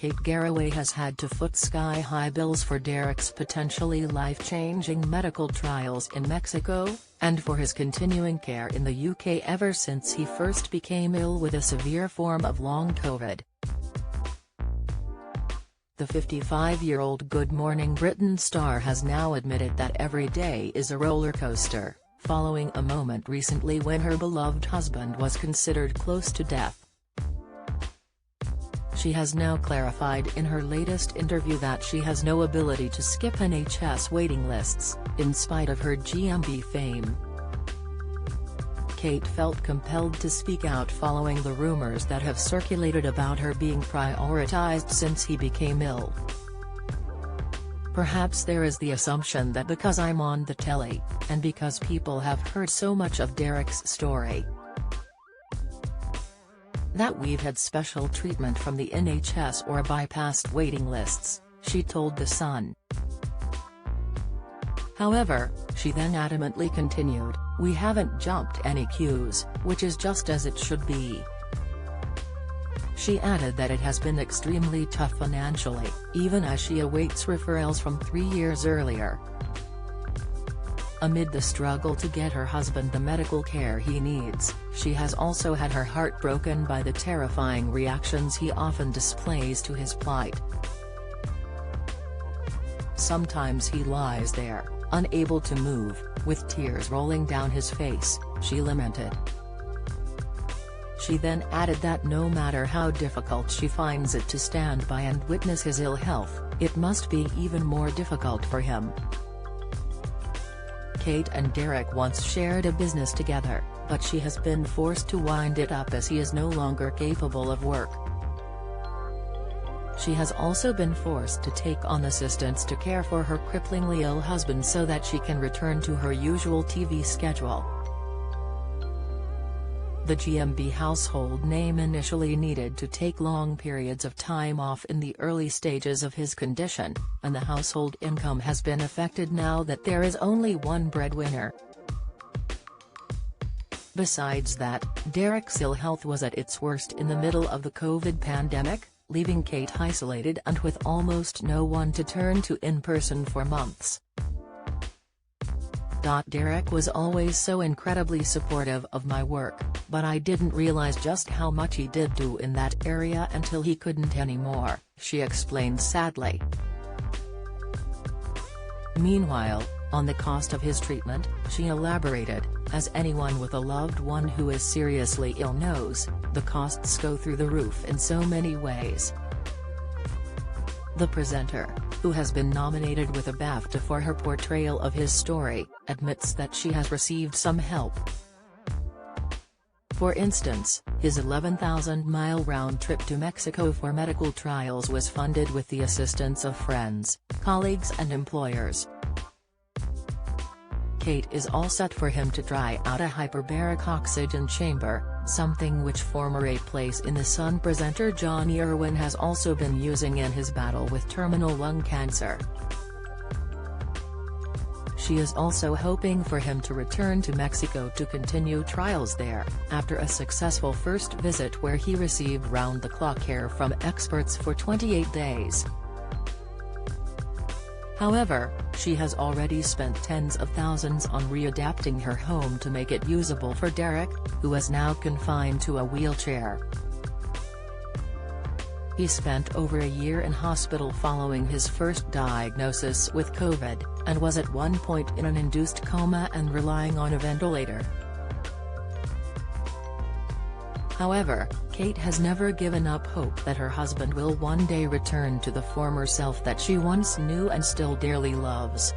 Kate Garraway has had to foot sky-high bills for Derek's potentially life-changing medical trials in Mexico, and for his continuing care in the UK ever since he first became ill with a severe form of long COVID. The 55-year-old Good Morning Britain star has now admitted that every day is a roller coaster, following a moment recently when her beloved husband was considered close to death. She has now clarified in her latest interview that she has no ability to skip NHS waiting lists, in spite of her GMB fame. Kate felt compelled to speak out following the rumours that have circulated about her being prioritised since he became ill. Perhaps there is the assumption that because I'm on the telly, and because people have heard so much of Derek's story, that we've had special treatment from the NHS or bypassed waiting lists, she told The Sun. However, she then adamantly continued, "We haven't jumped any queues, which is just as it should be." She added that it has been extremely tough financially, even as she awaits referrals from 3 years earlier. Amid the struggle to get her husband the medical care he needs, she has also had her heart broken by the terrifying reactions he often displays to his plight. "Sometimes he lies there, unable to move, with tears rolling down his face," she lamented. She then added that no matter how difficult she finds it to stand by and witness his ill health, it must be even more difficult for him. Kate and Derek once shared a business together, but she has been forced to wind it up as he is no longer capable of work. She has also been forced to take on assistants to care for her cripplingly ill husband so that she can return to her usual TV schedule. The GMB household name initially needed to take long periods of time off in the early stages of his condition, and the household income has been affected now that there is only one breadwinner. Besides that, Derek's ill health was at its worst in the middle of the COVID pandemic, leaving Kate isolated and with almost no one to turn to in person for months. Derek was always so incredibly supportive of my work, but I didn't realize just how much he did do in that area until he couldn't anymore, she explained sadly. Meanwhile, on the cost of his treatment, she elaborated, "As anyone with a loved one who is seriously ill knows, the costs go through the roof in so many ways." The presenter, who has been nominated with a BAFTA for her portrayal of his story, admits that she has received some help. For instance, his 11,000-mile round trip to Mexico for medical trials was funded with the assistance of friends, colleagues and employers. Kate is all set for him to try out a hyperbaric oxygen chamber, something which former A Place in the Sun presenter Johnny Irwin has also been using in his battle with terminal lung cancer. She is also hoping for him to return to Mexico to continue trials there, after a successful first visit where he received round-the-clock care from experts for 28 days. However, she has already spent tens of thousands on readapting her home to make it usable for Derek, who is now confined to a wheelchair. He spent over a year in hospital following his first diagnosis with COVID, and was at one point in an induced coma and relying on a ventilator. However, Kate has never given up hope that her husband will one day return to the former self that she once knew and still dearly loves.